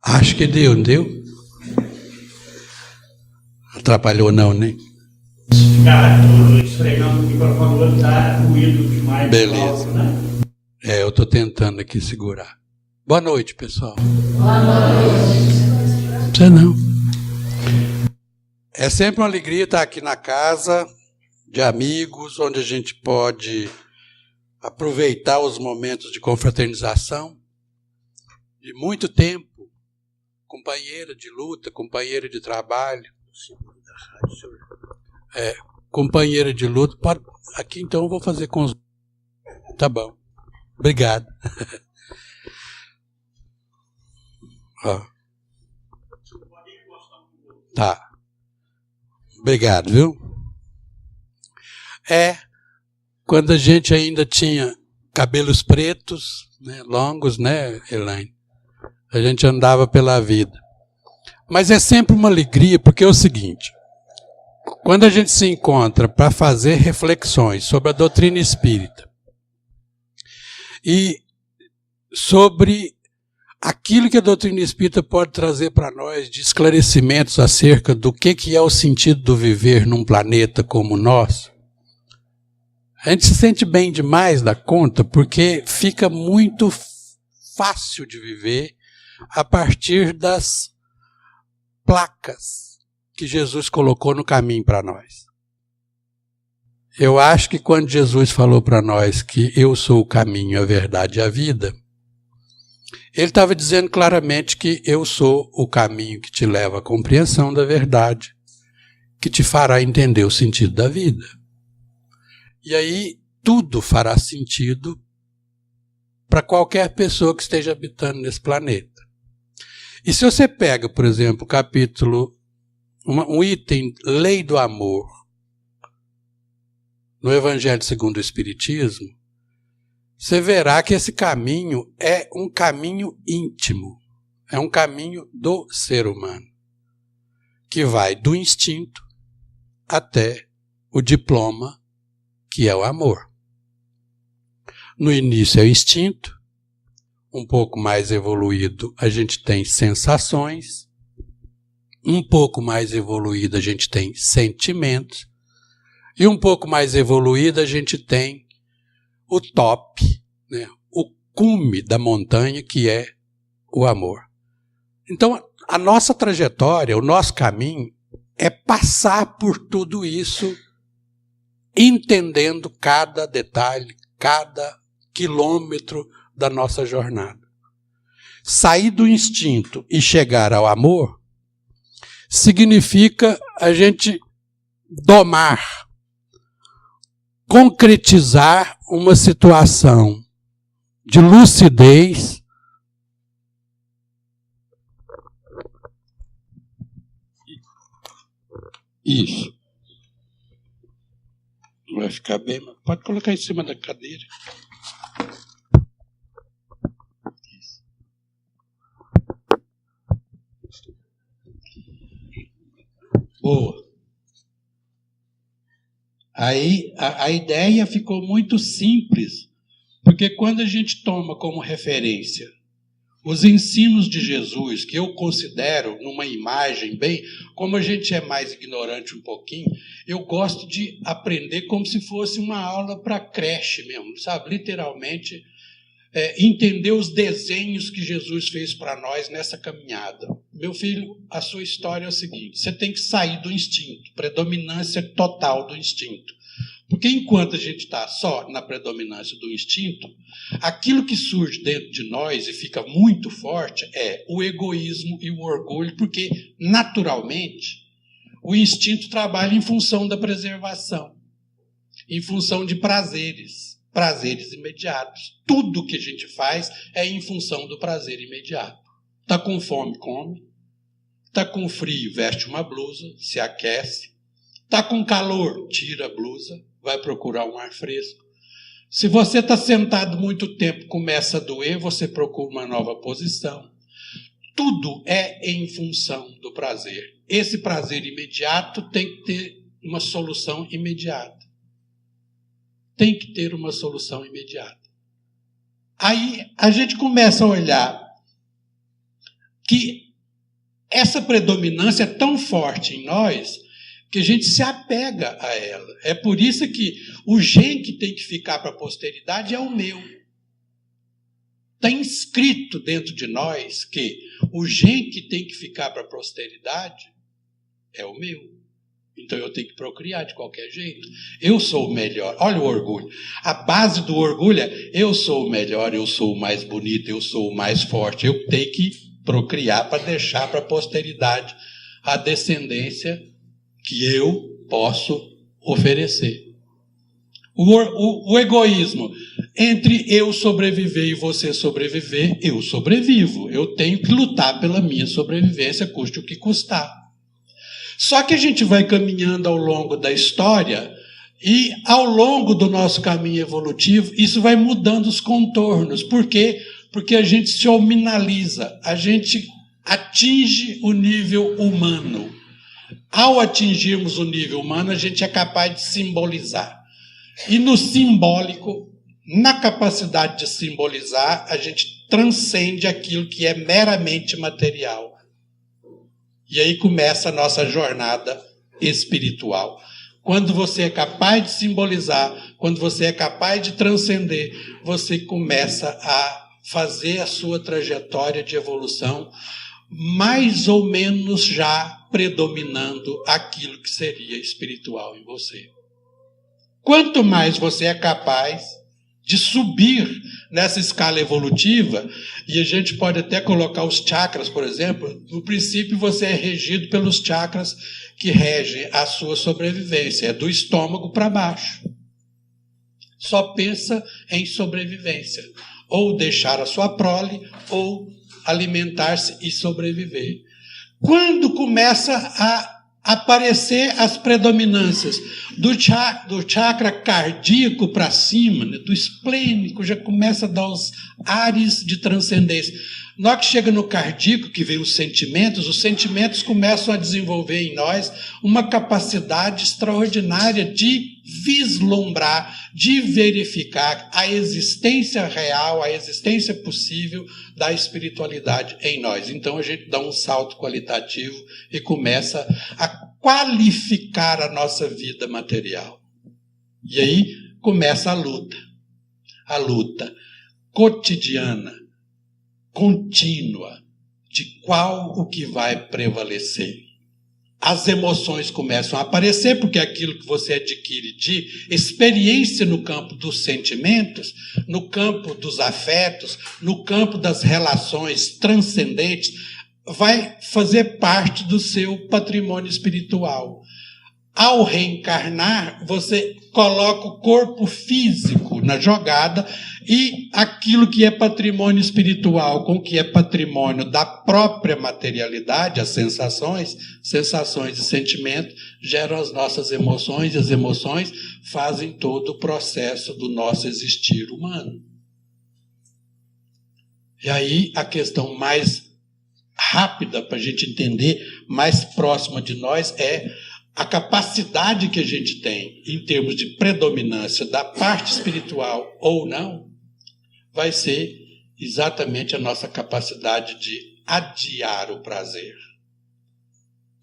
Acho que deu, não deu? Atrapalhou não, né? Esfregando o microfone do outro, está ruído demais. Beleza. Alto, né? Eu estou tentando aqui segurar. Boa noite, pessoal. Boa noite. Você não. É sempre uma alegria estar aqui na casa de amigos, onde a gente pode aproveitar os momentos de confraternização. De muito tempo, companheira de luta, companheira de trabalho. Companheira de luta. Aqui então eu vou fazer com os... Tá bom. Obrigado. Ó. Tá. Obrigado, viu? Quando a gente ainda tinha cabelos pretos, né, longos, né, Elaine? A gente andava pela vida. Mas é sempre uma alegria, porque é o seguinte: quando a gente se encontra para fazer reflexões sobre a doutrina espírita e sobre aquilo que a doutrina espírita pode trazer para nós de esclarecimentos acerca do que é o sentido do viver num planeta como o nosso, a gente se sente bem demais da conta, porque fica muito fácil de viver a partir das placas que Jesus colocou no caminho para nós. Eu acho que quando Jesus falou para nós que eu sou o caminho, a verdade e a vida, ele estava dizendo claramente que eu sou o caminho que te leva à compreensão da verdade, que te fará entender o sentido da vida. E aí tudo fará sentido para qualquer pessoa que esteja habitando nesse planeta. E se você pega, por exemplo, o capítulo, um item, Lei do Amor, no Evangelho segundo o Espiritismo, você verá que esse caminho é um caminho íntimo, é um caminho do ser humano, que vai do instinto até o diploma, que é o amor. No início é o instinto, um pouco mais evoluído a gente tem sensações, um pouco mais evoluído a gente tem sentimentos, e um pouco mais evoluído a gente tem o top, né, o cume da montanha, que é o amor. Então, a nossa trajetória, o nosso caminho, é passar por tudo isso, entendendo cada detalhe, cada quilômetro da nossa jornada. Sair do instinto e chegar ao amor significa a gente domar, concretizar uma situação de lucidez isso. Vai ficar bem, mas pode colocar em cima da cadeira. Boa. Aí a ideia ficou muito simples, porque quando a gente toma como referência os ensinos de Jesus, que eu considero numa imagem bem, como a gente é mais ignorante um pouquinho, eu gosto de aprender como se fosse uma aula para creche mesmo, sabe? Literalmente, entender os desenhos que Jesus fez para nós nessa caminhada. Meu filho, a sua história é o seguinte: você tem que sair do instinto, predominância total do instinto. Porque enquanto a gente está só na predominância do instinto, aquilo que surge dentro de nós e fica muito forte é o egoísmo e o orgulho, porque, naturalmente, o instinto trabalha em função da preservação, em função de prazeres imediatos. Tudo que a gente faz é em função do prazer imediato. Está com fome, come. Está com frio, veste uma blusa, se aquece. Está com calor, tira a blusa, vai procurar um ar fresco. Se você está sentado muito tempo, começa a doer, você procura uma nova posição. Tudo é em função do prazer. Esse prazer imediato tem que ter uma solução imediata. Tem que ter uma solução imediata. Aí a gente começa a olhar que essa predominância é tão forte em nós que a gente se apega a ela. É por isso que o gen que tem que ficar para a posteridade é o meu. Está inscrito dentro de nós que o gen que tem que ficar para a posteridade é o meu. Então eu tenho que procriar de qualquer jeito. Eu sou o melhor. Olha o orgulho. A base do orgulho é: eu sou o melhor, eu sou o mais bonito, eu sou o mais forte. Eu tenho que procriar para deixar para a posteridade a descendência que eu posso oferecer. O egoísmo: entre eu sobreviver e você sobreviver, eu sobrevivo. Eu tenho que lutar pela minha sobrevivência, custe o que custar. Só que a gente vai caminhando ao longo da história e, ao longo do nosso caminho evolutivo, isso vai mudando os contornos. Por quê? Porque a gente se hominaliza, a gente atinge o nível humano. Ao atingirmos o nível humano, a gente é capaz de simbolizar. E no simbólico, na capacidade de simbolizar, a gente transcende aquilo que é meramente material. E aí começa a nossa jornada espiritual. Quando você é capaz de simbolizar, quando você é capaz de transcender, você começa a fazer a sua trajetória de evolução, mais ou menos já predominando aquilo que seria espiritual em você. Quanto mais você é capaz de subir nessa escala evolutiva, e a gente pode até colocar os chakras, por exemplo, no princípio você é regido pelos chakras que regem a sua sobrevivência, é do estômago para baixo. Só pensa em sobrevivência, ou deixar a sua prole, ou alimentar-se e sobreviver. Quando começa a aparecer as predominâncias do chakra cardíaco para cima, né, do esplênico, já começa a dar os ares de transcendência. Na hora que chega no cardíaco, que vem os sentimentos começam a desenvolver em nós uma capacidade extraordinária de vislumbrar, de verificar a existência real, a existência possível da espiritualidade em nós. Então a gente dá um salto qualitativo e começa a qualificar a nossa vida material. E aí começa a luta cotidiana, contínua, de qual o que vai prevalecer. As emoções começam a aparecer, porque aquilo que você adquire de experiência no campo dos sentimentos, no campo dos afetos, no campo das relações transcendentes, vai fazer parte do seu patrimônio espiritual. Ao reencarnar, você coloca o corpo físico na jogada e aquilo que é patrimônio espiritual com o que é patrimônio da própria materialidade, as sensações e sentimentos, geram as nossas emoções e as emoções fazem todo o processo do nosso existir humano. E aí a questão mais rápida para a gente entender, mais próxima de nós, é a capacidade que a gente tem em termos de predominância da parte espiritual ou não, vai ser exatamente a nossa capacidade de adiar o prazer.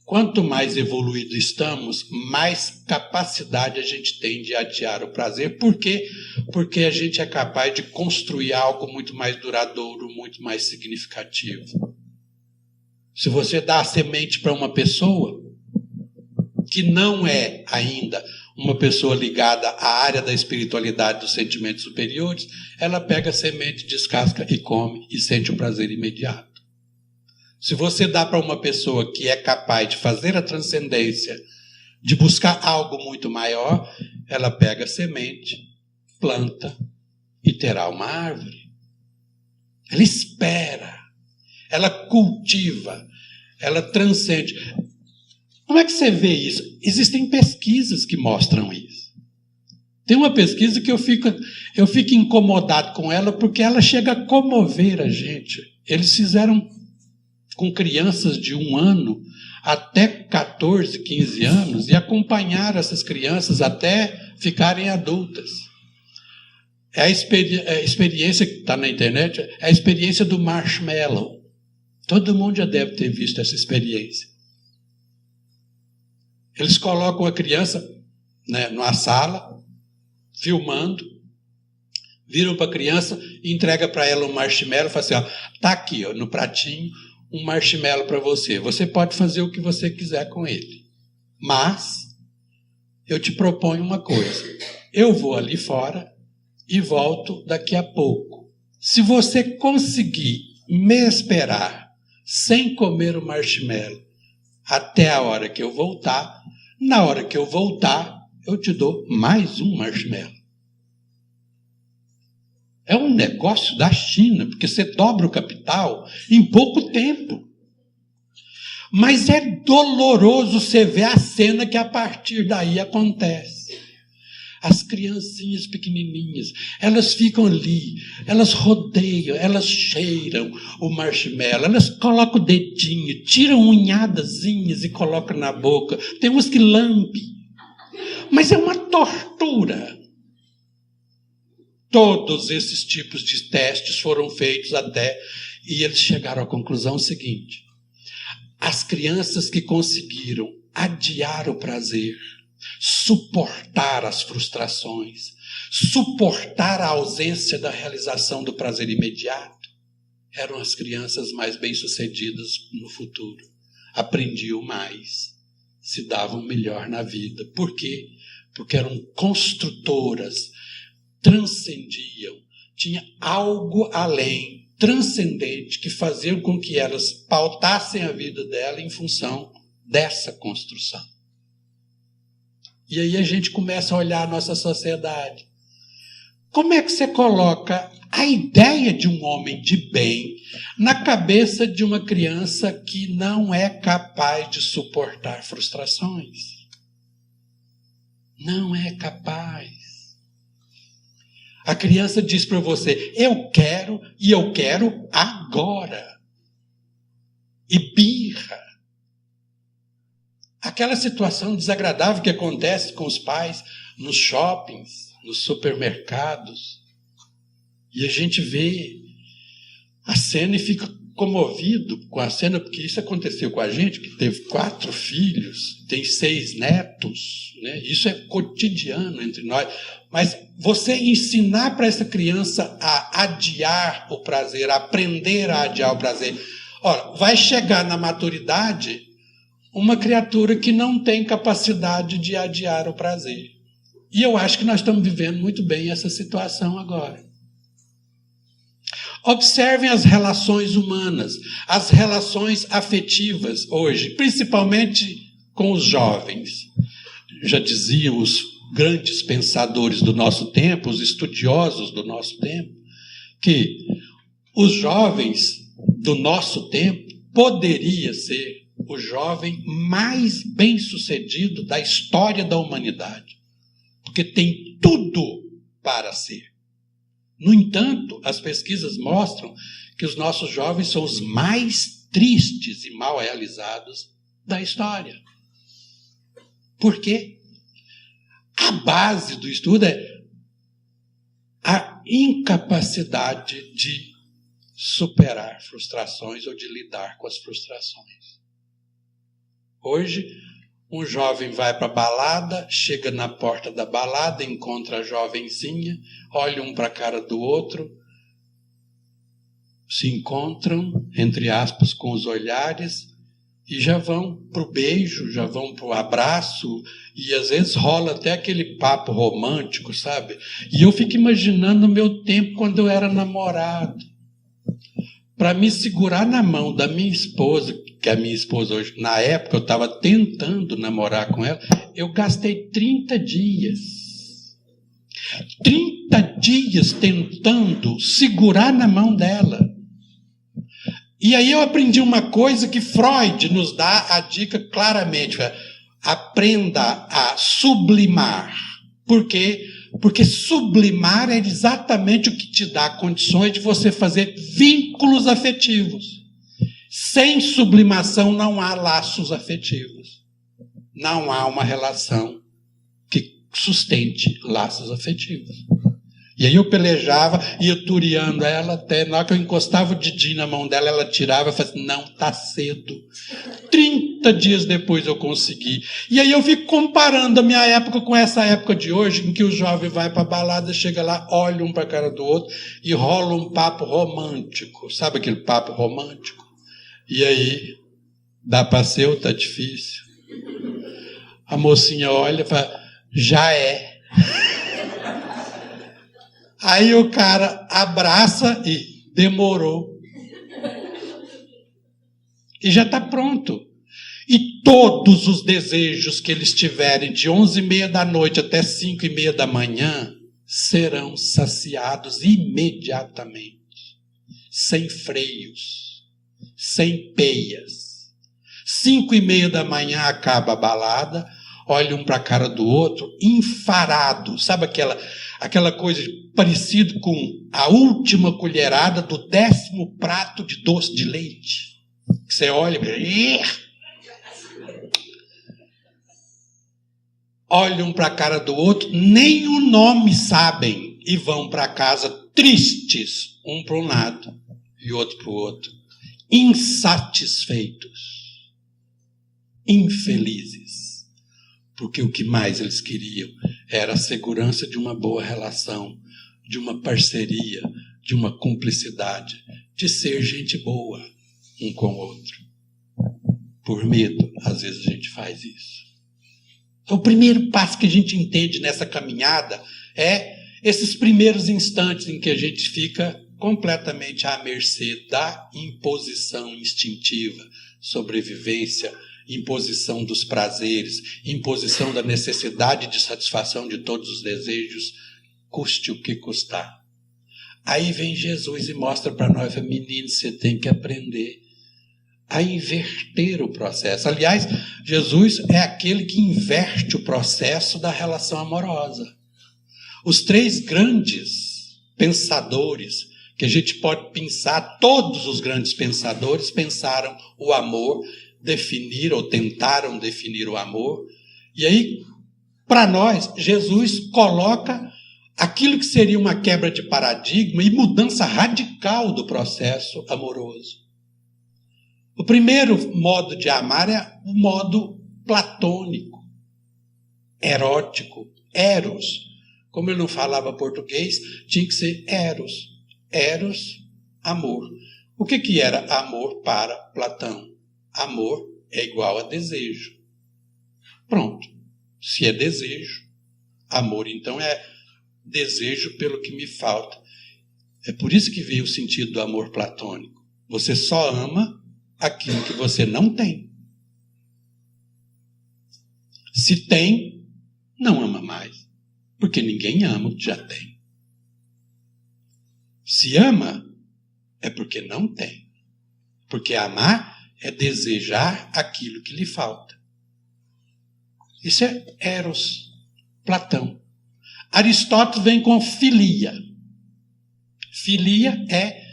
Quanto mais evoluído estamos, mais capacidade a gente tem de adiar o prazer. Por quê? Porque a gente é capaz de construir algo muito mais duradouro, muito mais significativo. Se você dá a semente para uma pessoa que não é ainda uma pessoa ligada à área da espiritualidade dos sentimentos superiores, ela pega a semente, descasca e come e sente o prazer imediato. Se você dá para uma pessoa que é capaz de fazer a transcendência, de buscar algo muito maior, ela pega a semente, planta e terá uma árvore. Ela espera, ela cultiva, ela transcende. Como é que você vê isso? Existem pesquisas que mostram isso. Tem uma pesquisa que eu fico incomodado com ela porque ela chega a comover a gente. Eles fizeram com crianças de 1 ano até 14, 15 anos e acompanharam essas crianças até ficarem adultas. É a experiência que está na internet, é a experiência do marshmallow. Todo mundo já deve ter visto essa experiência. Eles colocam a criança, né, numa sala, filmando, viram para a criança e entregam para ela um marshmallow e falam assim, ó, tá aqui, ó, no pratinho, um marshmallow para você. Você pode fazer o que você quiser com ele. Mas eu te proponho uma coisa. Eu vou ali fora e volto daqui a pouco. Se você conseguir me esperar sem comer o marshmallow até a hora que eu voltar, na hora que eu voltar, eu te dou mais um marshmallow. É um negócio da China, porque você dobra o capital em pouco tempo. Mas é doloroso você ver a cena que a partir daí acontece. As criancinhas pequenininhas, elas ficam ali, elas rodeiam, elas cheiram o marshmallow, elas colocam o dedinho, tiram unhadazinhas e colocam na boca. Tem uns que lambem. Mas é uma tortura. Todos esses tipos de testes foram feitos até, e eles chegaram à conclusão seguinte: as crianças que conseguiram adiar o prazer, suportar as frustrações, suportar a ausência da realização do prazer imediato, eram as crianças mais bem-sucedidas no futuro. Aprendiam mais, se davam melhor na vida. Por quê? Porque eram construtoras, transcendiam, tinha algo além, transcendente, que faziam com que elas pautassem a vida dela em função dessa construção. E aí a gente começa a olhar a nossa sociedade. Como é que você coloca a ideia de um homem de bem na cabeça de uma criança que não é capaz de suportar frustrações? Não é capaz. A criança diz para você, eu quero e eu quero agora. E birra. Aquela situação desagradável que acontece com os pais nos shoppings, nos supermercados. E a gente vê a cena e fica comovido com a cena, porque isso aconteceu com a gente, que teve 4 filhos, tem 6 netos, né? Isso é cotidiano entre nós. Mas você ensinar para essa criança a adiar o prazer, a aprender a adiar o prazer. Ora, vai chegar na maturidade uma criatura que não tem capacidade de adiar o prazer. E eu acho que nós estamos vivendo muito bem essa situação agora. Observem as relações humanas, as relações afetivas hoje, principalmente com os jovens. Já diziam os grandes pensadores do nosso tempo, os estudiosos do nosso tempo, que os jovens do nosso tempo poderia ser o jovem mais bem-sucedido da história da humanidade, porque tem tudo para ser. No entanto, as pesquisas mostram que os nossos jovens são os mais tristes e mal realizados da história. Por quê? A base do estudo é a incapacidade de superar frustrações ou de lidar com as frustrações. Hoje, um jovem vai para a balada, chega na porta da balada, encontra a jovenzinha, olha um para a cara do outro, se encontram, entre aspas, com os olhares, e já vão para o beijo, já vão para o abraço, e às vezes rola até aquele papo romântico, sabe? E eu fico imaginando o meu tempo quando eu era namorado. Para me segurar na mão da minha esposa, que a minha esposa hoje, na época eu estava tentando namorar com ela, eu gastei 30 dias. 30 dias tentando segurar na mão dela. E aí eu aprendi uma coisa que Freud nos dá a dica claramente. Aprenda a sublimar. Por quê? Porque sublimar é exatamente o que te dá condições de você fazer vínculos afetivos. Sem sublimação não há laços afetivos. Não há uma relação que sustente laços afetivos. E aí eu pelejava, ia tureando ela, até na hora que eu encostava o dedinho na mão dela, ela tirava e falava assim, não, tá cedo. 30 dias depois eu consegui. E aí eu fico comparando a minha época com essa época de hoje, em que o jovem vai para a balada, chega lá, olha um para a cara do outro e rola um papo romântico. Sabe aquele papo romântico? E aí, dá para ser ou tá difícil? A mocinha olha e fala, já é. Aí o cara abraça e demorou. E já está pronto. E todos os desejos que eles tiverem de 11h30 da noite até 5h30 da manhã serão saciados imediatamente. Sem freios, sem peias. 5h30 da manhã acaba a balada, olha um para a cara do outro, enfarado. Sabe aquela coisa parecida com a última colherada do 10º prato de doce de leite? Que você olha e olham para a cara do outro, nem o nome sabem, e vão para casa tristes, um para um lado e outro para o outro, insatisfeitos, infelizes, porque o que mais eles queriam era a segurança de uma boa relação, de uma parceria, de uma cumplicidade, de ser gente boa um com o outro. Por medo, às vezes a gente faz isso. Então, o primeiro passo que a gente entende nessa caminhada é esses primeiros instantes em que a gente fica completamente à mercê da imposição instintiva, sobrevivência, imposição dos prazeres, imposição da necessidade de satisfação de todos os desejos, custe o que custar. Aí vem Jesus e mostra para nós, menino, você tem que aprender a inverter o processo. Aliás, Jesus é aquele que inverte o processo da relação amorosa. Os 3 grandes pensadores que a gente pode pensar, todos os grandes pensadores pensaram o amor, definiram ou tentaram definir o amor. E aí, para nós, Jesus coloca aquilo que seria uma quebra de paradigma e mudança radical do processo amoroso. O primeiro modo de amar é o modo platônico, erótico, eros. Como ele não falava português, tinha que ser eros. Eros, amor. O que era amor para Platão? Amor é igual a desejo. Pronto. Se é desejo, amor então é desejo pelo que me falta. É por isso que veio o sentido do amor platônico. Você só ama aquilo que você não tem. Se tem, não ama mais. Porque ninguém ama o que já tem. Se ama, é porque não tem. Porque amar é desejar aquilo que lhe falta. Isso é eros, Platão. Aristóteles vem com filia. Filia é,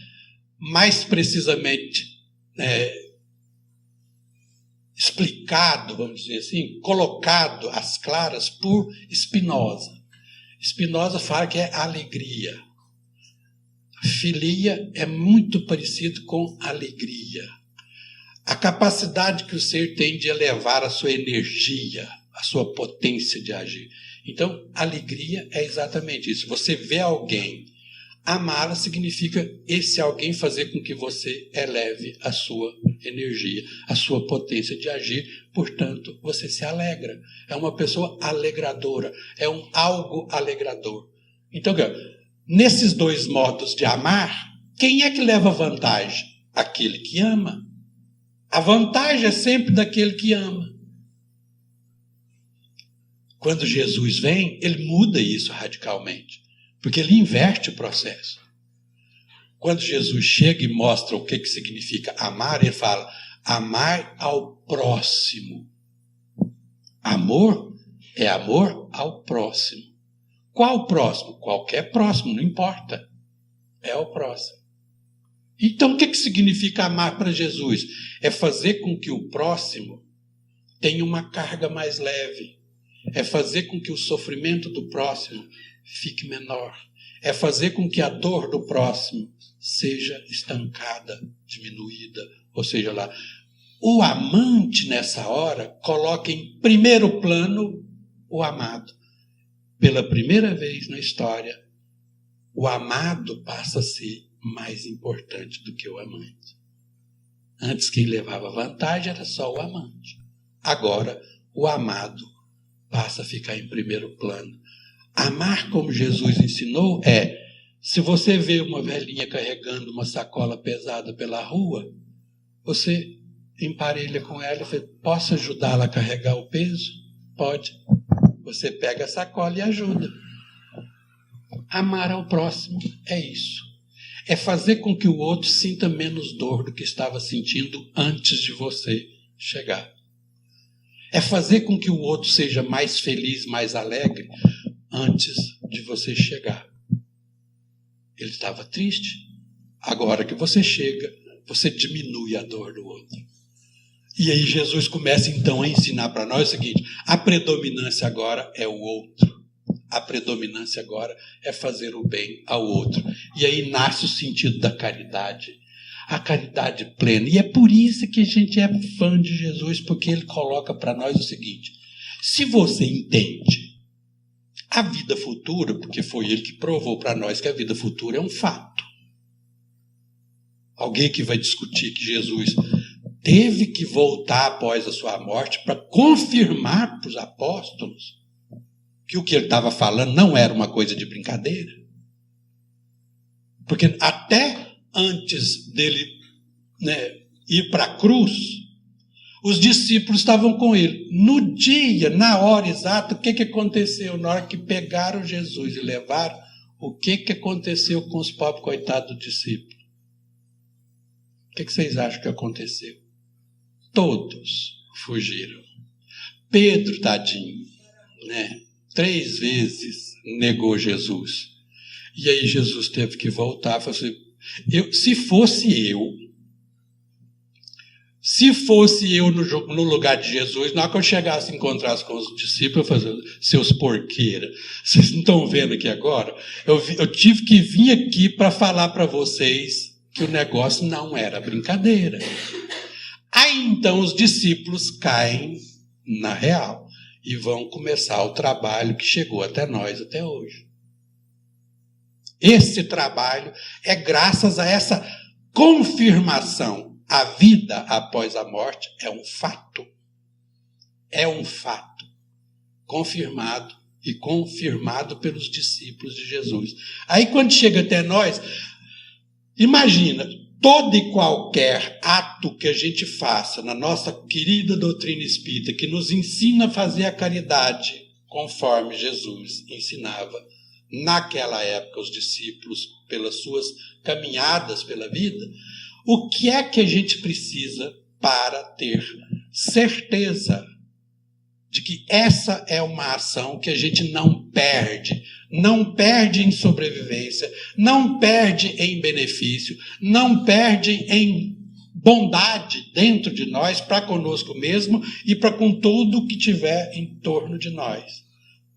mais precisamente, explicado, vamos dizer assim, colocado às claras por Spinoza. Spinoza fala que é alegria. Filia é muito parecido com alegria. A capacidade que o ser tem de elevar a sua energia, a sua potência de agir. Então, alegria é exatamente isso. Você vê alguém, amá-la significa esse alguém fazer com que você eleve a sua energia, a sua potência de agir, portanto, você se alegra. É uma pessoa alegradora, é um algo alegrador. Então, nesses 2 modos de amar, quem é que leva vantagem? Aquele que ama. A vantagem é sempre daquele que ama. Quando Jesus vem, ele muda isso radicalmente, porque ele inverte o processo. Quando Jesus chega e mostra o que significa amar, ele fala, amar ao próximo. Amor é amor ao próximo. Qual próximo? Qualquer próximo, não importa. É o próximo. Então, o que significa amar para Jesus? É fazer com que o próximo tenha uma carga mais leve. É fazer com que o sofrimento do próximo fique menor. é fazer com que a dor do próximo seja estancada, diminuída, ou seja lá. O amante, nessa hora, coloca em primeiro plano o amado. Pela primeira vez na história, o amado passa a ser mais importante do que o amante. Antes, quem levava vantagem era só o amante. Agora, o amado passa a ficar em primeiro plano. Amar como Jesus ensinou se você vê uma velhinha carregando uma sacola pesada pela rua, você emparelha com ela e fala, posso ajudá-la a carregar o peso? Pode. Você pega a sacola e ajuda. Amar ao próximo é isso. É fazer com que o outro sinta menos dor do que estava sentindo antes de você chegar. É fazer com que o outro seja mais feliz, mais alegre antes de você chegar. Ele estava triste. Agora que você chega, você diminui a dor do outro. E aí Jesus começa então a ensinar para nós o seguinte, a predominância agora é o outro. A predominância agora é fazer o bem ao outro. E aí nasce o sentido da caridade. A caridade plena. E é por isso que a gente é fã de Jesus, porque ele coloca para nós o seguinte, se você entende a vida futura, porque foi ele que provou para nós que a vida futura é um fato. Alguém que vai discutir que Jesus teve que voltar após a sua morte para confirmar para os apóstolos que o que ele estava falando não era uma coisa de brincadeira. Porque até antes dele ir para a cruz, os discípulos estavam com ele. No dia, na hora exata, o que aconteceu? Na hora que pegaram Jesus e levaram, o que aconteceu com os pobres coitados dos discípulos? O que vocês acham que aconteceu? Todos fugiram. Pedro, tadinho, 3 vezes negou Jesus. E aí Jesus teve que voltar e falou assim, se fosse eu no lugar de Jesus, na hora que eu chegasse e encontrasse com os discípulos, eu falei, seus porqueiras, vocês não estão vendo aqui agora? Eu tive que vir aqui para falar para vocês que o negócio não era brincadeira. Aí então os discípulos caem na real e vão começar o trabalho que chegou até nós até hoje. Esse trabalho é graças a essa confirmação. A vida após a morte é um fato. É um fato. Confirmado e confirmado pelos discípulos de Jesus. Aí quando chega até nós, imagina, todo e qualquer ato que a gente faça na nossa querida doutrina espírita, que nos ensina a fazer a caridade, conforme Jesus ensinava, naquela época os discípulos, pelas suas caminhadas pela vida, o que é que a gente precisa para ter certeza de que essa é uma ação que a gente não perde em sobrevivência, não perde em benefício, não perde em bondade dentro de nós, para conosco mesmo e para com tudo que tiver em torno de nós.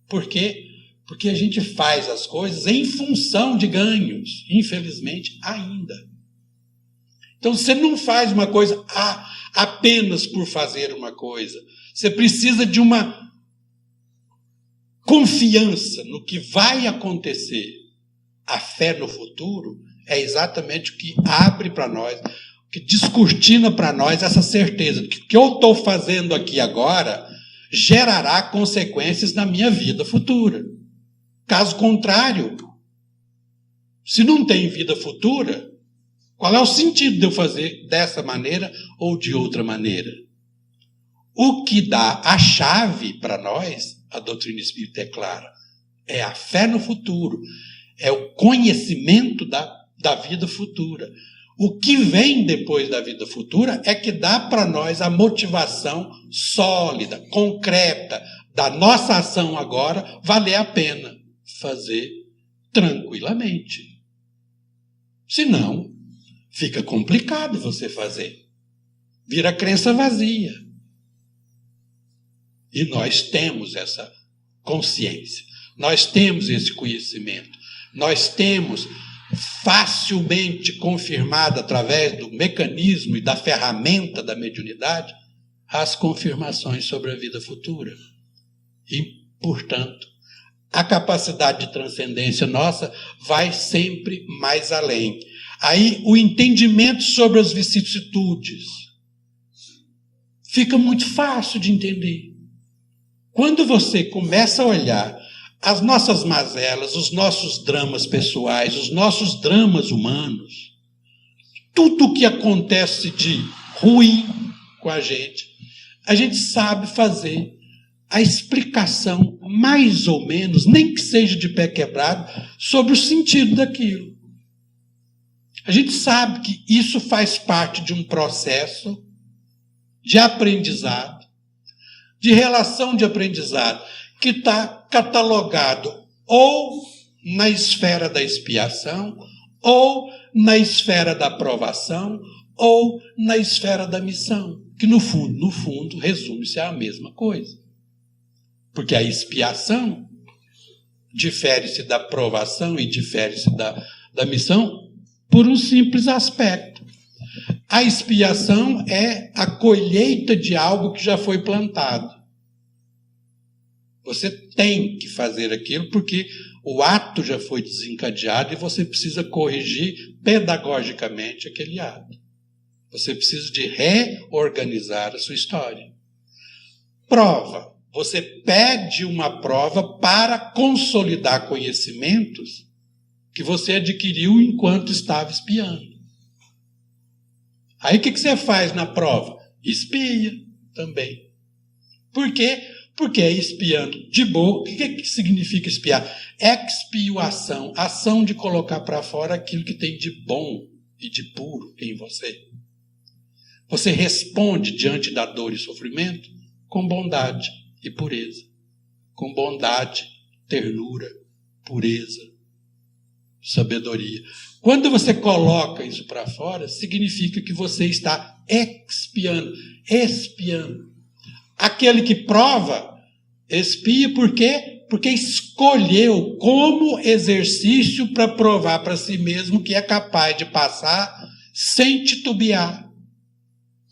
Por quê? Porque a gente faz as coisas em função de ganhos, infelizmente, ainda. Então, você não faz uma coisa apenas por fazer uma coisa. Você precisa de uma confiança no que vai acontecer. A fé no futuro é exatamente o que abre para nós, o que descortina para nós essa certeza de que o que eu estou fazendo aqui agora gerará consequências na minha vida futura. Caso contrário, se não tem vida futura, qual é o sentido de eu fazer dessa maneira ou de outra maneira? O que dá a chave para nós, a doutrina espírita é clara, é a fé no futuro, é o conhecimento da vida futura. O que vem depois da vida futura é que dá para nós a motivação sólida, concreta, da nossa ação agora valer a pena fazer tranquilamente. Senão, fica complicado você fazer. Vira crença vazia. E nós temos essa consciência. Nós temos esse conhecimento. Nós temos facilmente confirmado através do mecanismo e da ferramenta da mediunidade as confirmações sobre a vida futura. E, portanto, a capacidade de transcendência nossa vai sempre mais além. Aí o entendimento sobre as vicissitudes fica muito fácil de entender. Quando você começa a olhar as nossas mazelas, os nossos dramas pessoais, os nossos dramas humanos, tudo o que acontece de ruim com a gente sabe fazer a explicação, mais ou menos, nem que seja de pé quebrado, sobre o sentido daquilo. A gente sabe que isso faz parte de um processo de aprendizado, de relação de aprendizado, que está catalogado ou na esfera da expiação, ou na esfera da aprovação, ou na esfera da missão, que no fundo, resume-se à mesma coisa. Porque a expiação difere-se da aprovação e difere-se da missão por um simples aspecto. A expiação é a colheita de algo que já foi plantado. Você tem que fazer aquilo porque o ato já foi desencadeado e você precisa corrigir pedagogicamente aquele ato. Você precisa de reorganizar a sua história. Prova. Você pede uma prova para consolidar conhecimentos que você adquiriu enquanto estava espiando. Aí o que você faz na prova? Espia também. Por quê? Porque é espiando de boa. O que significa espiar? Expiação, ação de colocar para fora aquilo que tem de bom e de puro em você. Você responde diante da dor e sofrimento com bondade e pureza. Com bondade, ternura, pureza, sabedoria. Quando você coloca isso para fora, significa que você está expiando. Aquele que prova, expia por quê? Porque escolheu como exercício para provar para si mesmo que é capaz de passar sem titubear.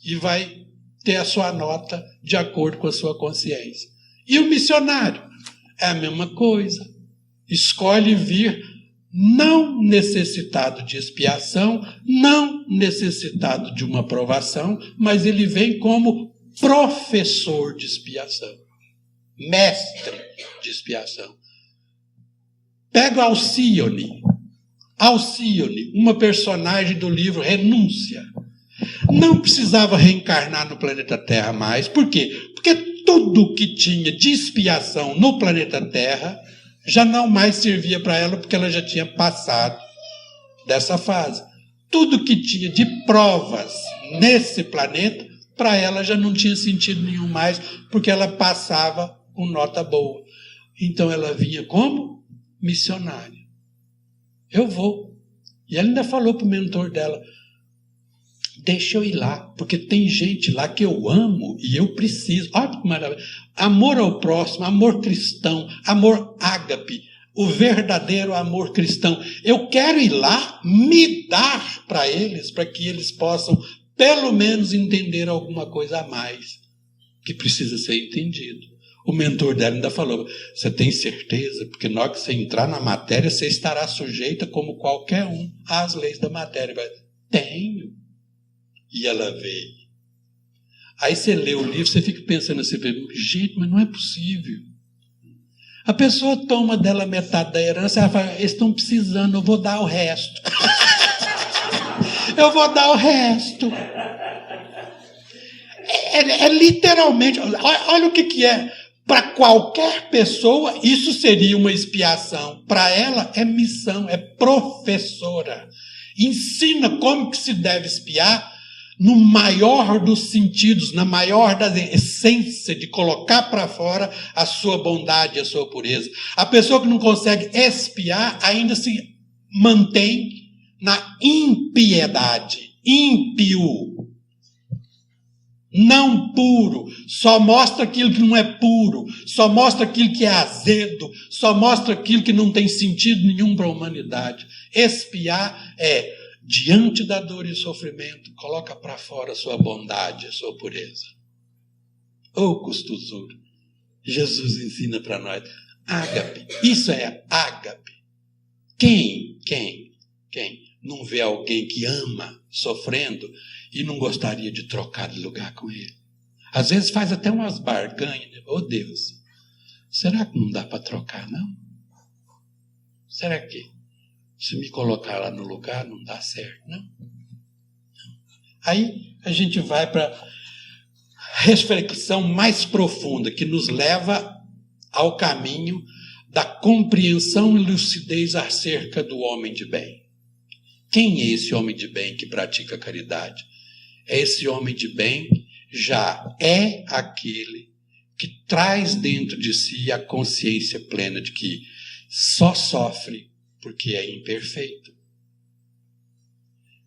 E vai ter a sua nota de acordo com a sua consciência. E o missionário? É a mesma coisa. Escolhe vir não necessitado de expiação, não necessitado de uma aprovação, mas ele vem como professor de expiação, mestre de expiação. Pega Alcione, uma personagem do livro Renúncia. Não precisava reencarnar no planeta Terra mais. Por quê? Porque tudo que tinha de expiação no planeta Terra já não mais servia para ela, porque ela já tinha passado dessa fase. Tudo que tinha de provas nesse planeta, para ela já não tinha sentido nenhum mais, porque ela passava com nota boa. Então ela vinha como missionária. Eu vou. E ela ainda falou para o mentor dela, deixa eu ir lá, porque tem gente lá que eu amo e eu preciso. Olha que maravilha. Amor ao próximo, amor cristão, amor ágape, o verdadeiro amor cristão. Eu quero ir lá me dar para eles, para que eles possam pelo menos entender alguma coisa a mais que precisa ser entendido. O mentor dela ainda falou, você tem certeza? Porque na hora que você entrar na matéria, você estará sujeita como qualquer um às leis da matéria. Tenho. E ela veio. Aí você lê o livro, você fica pensando assim, gente, mas não é possível. A pessoa toma dela metade da herança, ela fala, eles estão precisando, eu vou dar o resto. Eu vou dar o resto. É literalmente, olha o que é. Para qualquer pessoa, isso seria uma expiação. Para ela, é missão, é professora. Ensina como que se deve espiar, no maior dos sentidos, na maior da essência de colocar para fora a sua bondade e a sua pureza. A pessoa que não consegue expiar ainda se mantém na impiedade, ímpio. não puro, só mostra aquilo que não é puro, só mostra aquilo que é azedo, só mostra aquilo que não tem sentido nenhum para a humanidade. Expiar é, diante da dor e sofrimento, coloca para fora a sua bondade, a sua pureza. Ô custosura, Jesus ensina para nós, ágape, isso é ágape. Quem não vê alguém que ama sofrendo e não gostaria de trocar de lugar com ele? Às vezes faz até umas barganhas, né? Oh Deus, será que não dá para trocar, não? Será que se me colocar lá no lugar não dá certo, não? Aí a gente vai para a reflexão mais profunda, que nos leva ao caminho da compreensão e lucidez acerca do homem de bem. Quem é esse homem de bem que pratica caridade? Esse homem de bem já é aquele que traz dentro de si a consciência plena de que só sofre porque é imperfeito.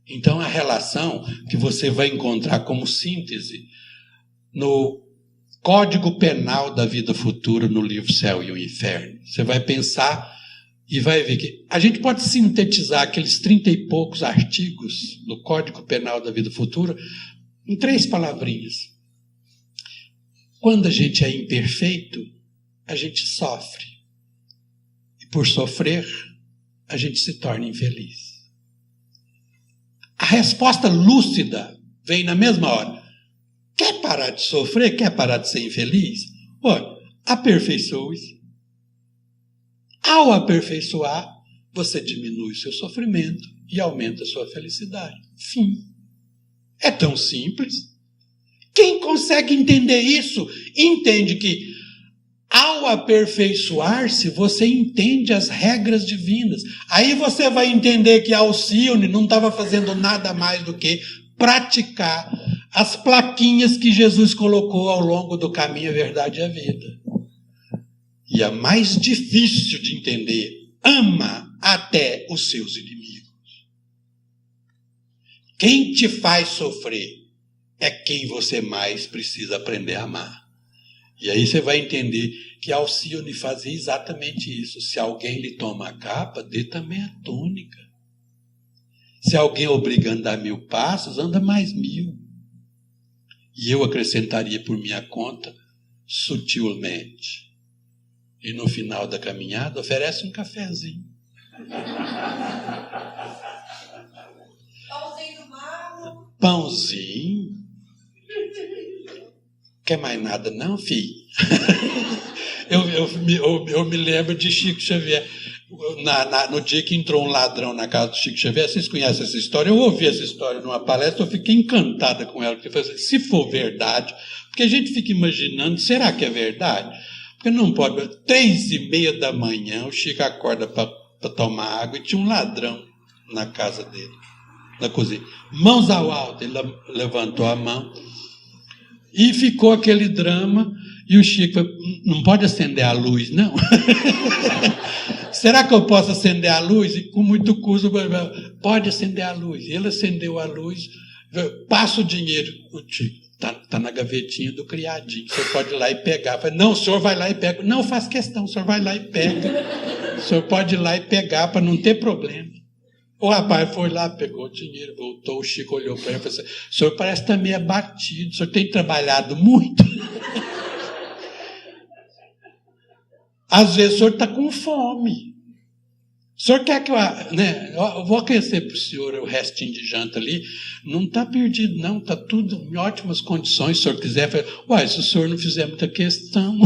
Então, a relação que você vai encontrar como síntese no Código Penal da Vida Futura, no livro Céu e o Inferno. Você vai pensar e vai ver que a gente pode sintetizar aqueles 30 e poucos artigos do Código Penal da Vida Futura em 3 palavrinhas. Quando a gente é imperfeito, a gente sofre. E por sofrer, a gente se torna infeliz. A resposta lúcida vem na mesma hora. Quer parar de sofrer? Quer parar de ser infeliz? Olha, aperfeiçoe-se. Ao aperfeiçoar, você diminui o seu sofrimento e aumenta a sua felicidade. Fim. É tão simples. Quem consegue entender isso, entende que ao aperfeiçoar-se, você entende as regras divinas. Aí você vai entender que Alcione não estava fazendo nada mais do que praticar as plaquinhas que Jesus colocou ao longo do caminho, a verdade e a vida. E a mais difícil de entender, ama até os seus inimigos. Quem te faz sofrer é quem você mais precisa aprender a amar. E aí você vai entender que Alcione fazia exatamente isso. Se alguém lhe toma a capa, dê também a túnica. Se alguém obriga a andar 1000 passos, anda mais 1000. E eu acrescentaria por minha conta, sutilmente. E no final da caminhada, oferece um cafezinho. Pãozinho do mar. Pãozinho. Quer mais nada não, filho? eu me lembro de Chico Xavier. No dia que entrou um ladrão na casa do Chico Xavier, vocês conhecem essa história? Eu ouvi essa história numa palestra, eu fiquei encantada com ela, porque eu falei assim, se for verdade, porque a gente fica imaginando, será que é verdade? Porque não pode, 3h30 da manhã, o Chico acorda para tomar água e tinha um ladrão na casa dele, na cozinha. Mãos ao alto, ele levantou a mão e ficou aquele drama, e o Chico falou, não pode acender a luz, não? Será que eu posso acender a luz? E com muito custo, pode acender a luz. E ele acendeu a luz, passa o dinheiro. O Chico, está na gavetinha do criadinho, o senhor pode ir lá e pegar. Eu falei, não, o senhor vai lá e pega. Não, faz questão, o senhor vai lá e pega. O senhor pode ir lá e pegar para não ter problema. O rapaz foi lá, pegou o dinheiro, voltou, o Chico olhou para ele e falou assim, o senhor parece estar meio abatido, o senhor tem trabalhado muito? Às vezes o senhor está com fome. O senhor quer que eu vou aquecer para o senhor o restinho de janta ali? Não está perdido, não. Está tudo em ótimas condições. Se o senhor quiser, se o senhor não fizer muita questão.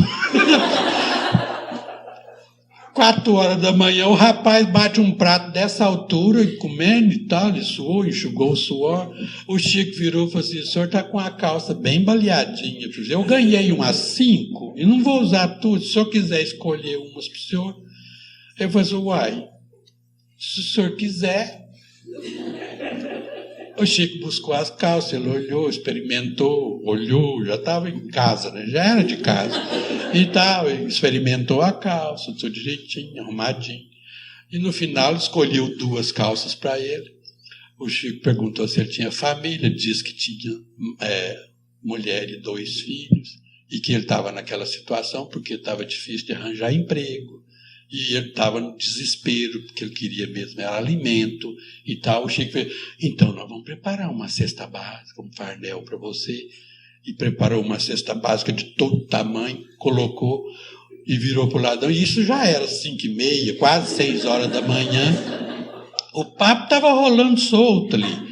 4h da manhã, o rapaz bate um prato dessa altura, e comendo e tal, ele suou, enxugou o suor. O Chico virou e falou assim, o senhor está com a calça bem baleadinha. Eu ganhei umas 5 e não vou usar tudo. Se o senhor quiser escolher umas para o senhor. Eu falei assim, se o senhor quiser. O Chico buscou as calças, ele olhou, experimentou, olhou, já estava em casa, né? Já era de casa. E tal, experimentou a calça, tudo direitinho, arrumadinho. E no final escolheu 2 calças para ele. O Chico perguntou se ele tinha família, disse que tinha mulher e 2 filhos, e que ele estava naquela situação porque estava difícil de arranjar emprego, e ele estava no desespero, porque ele queria mesmo era alimento e tal. O Chico fez, então nós vamos preparar uma cesta básica, um farnel para você, e preparou uma cesta básica de todo tamanho, colocou e virou para o ladrão, e isso já era 5h30, quase 6 horas da manhã, o papo estava rolando solto ali.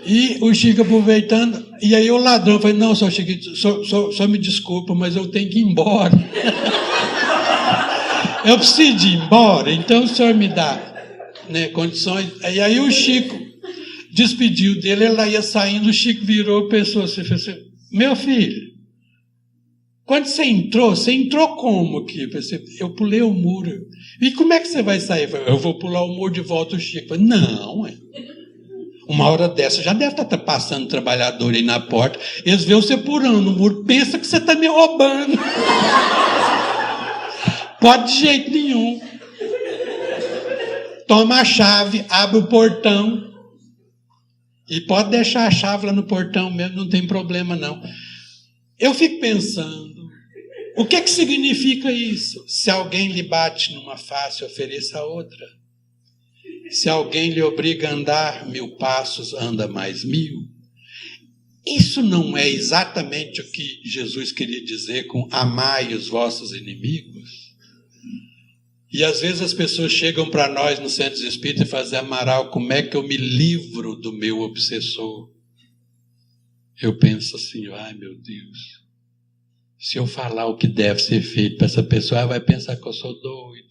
E o Chico aproveitando, e aí o ladrão falou, não, só Chico, só me desculpa, mas eu tenho que ir embora. Eu preciso de ir embora, então o senhor me dá, né, condições. E aí o Chico despediu dele, ele lá ia saindo, o Chico virou, pensou assim, meu filho, quando você entrou como aqui? Eu pulei o muro. E como é que você vai sair? Eu vou pular o muro de volta, o Chico. Não, uma hora dessa já deve estar passando trabalhador aí na porta. Eles veem você pulando o muro, pensa que você está me roubando. Pode de jeito nenhum. Toma a chave, abre o portão. E pode deixar a chave lá no portão mesmo, não tem problema não. Eu fico pensando, o que significa isso? Se alguém lhe bate numa face, ofereça a outra. Se alguém lhe obriga a andar 1000 passos, anda mais 1000. Isso não é exatamente o que Jesus queria dizer com amai os vossos inimigos? E às vezes as pessoas chegam para nós no centro espírita e fazem, Amaral, como é que eu me livro do meu obsessor? Eu penso assim, ai meu Deus, se eu falar o que deve ser feito para essa pessoa, ela vai pensar que eu sou doido.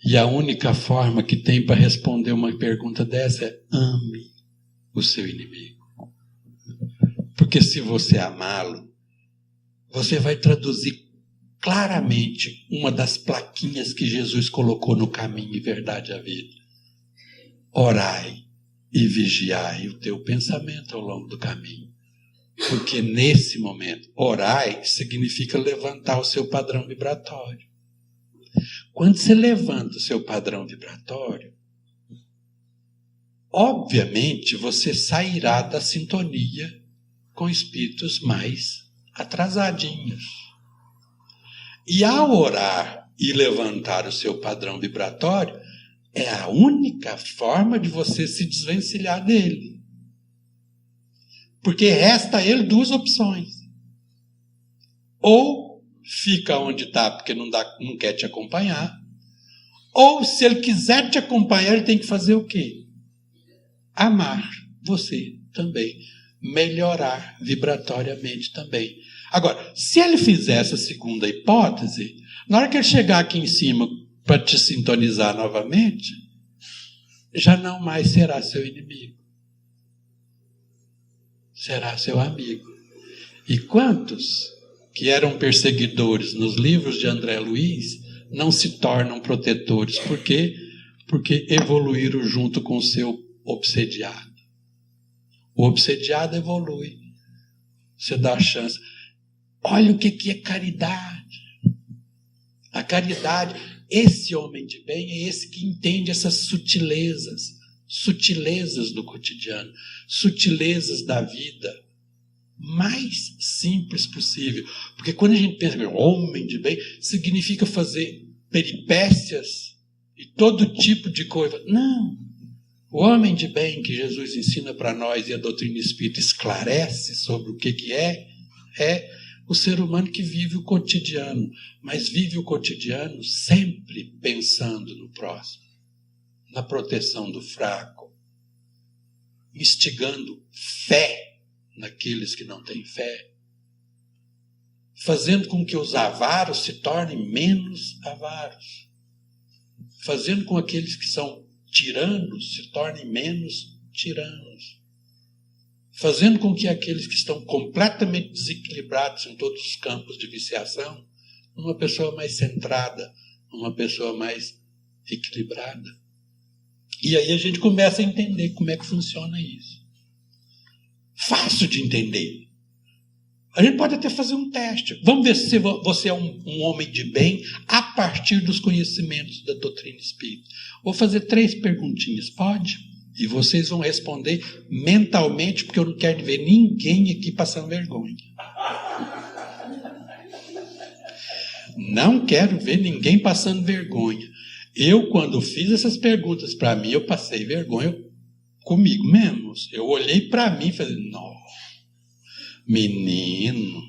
E a única forma que tem para responder uma pergunta dessa é, ame o seu inimigo. Porque se você amá-lo, você vai traduzir claramente uma das plaquinhas que Jesus colocou no caminho e verdade à vida. Orai e vigiai o teu pensamento ao longo do caminho. Porque nesse momento, orai significa levantar o seu padrão vibratório. Quando você levanta o seu padrão vibratório, obviamente você sairá da sintonia com espíritos mais atrasadinhos. E ao orar e levantar o seu padrão vibratório, é a única forma de você se desvencilhar dele. Porque resta a ele 2 opções. Ou fica onde está porque não quer te acompanhar, ou se ele quiser te acompanhar, ele tem que fazer o quê? Amar você também. Melhorar vibratoriamente também. Agora, se ele fizer essa segunda hipótese, na hora que ele chegar aqui em cima para te sintonizar novamente, já não mais será seu inimigo. Será seu amigo. E quantos que eram perseguidores nos livros de André Luiz não se tornam protetores? Por quê? Porque evoluíram junto com o seu obsediado. O obsediado evolui. Você dá a chance. Olha o que é caridade. A caridade, esse homem de bem é esse que entende essas sutilezas do cotidiano, sutilezas da vida, mais simples possível. Porque quando a gente pensa em homem de bem, significa fazer peripécias e todo tipo de coisa. Não. O homem de bem que Jesus ensina para nós e a doutrina espírita esclarece sobre o que é o ser humano que vive o cotidiano, mas vive o cotidiano sempre pensando no próximo, na proteção do fraco, instigando fé naqueles que não têm fé, fazendo com que os avaros se tornem menos avaros, fazendo com que aqueles que são tiranos se tornem menos tiranos, fazendo com que aqueles que estão completamente desequilibrados em todos os campos de viciação, uma pessoa mais centrada, uma pessoa mais equilibrada. E aí a gente começa a entender como é que funciona isso. Fácil de entender. A gente pode até fazer um teste. Vamos ver se você é um homem de bem a partir dos conhecimentos da doutrina espírita. Vou fazer 3 perguntinhas. Pode? E vocês vão responder mentalmente, porque eu não quero ver ninguém aqui passando vergonha. Não quero ver ninguém passando vergonha. Eu, quando fiz essas perguntas para mim, eu passei vergonha comigo mesmo. Eu olhei para mim e falei, não, menino.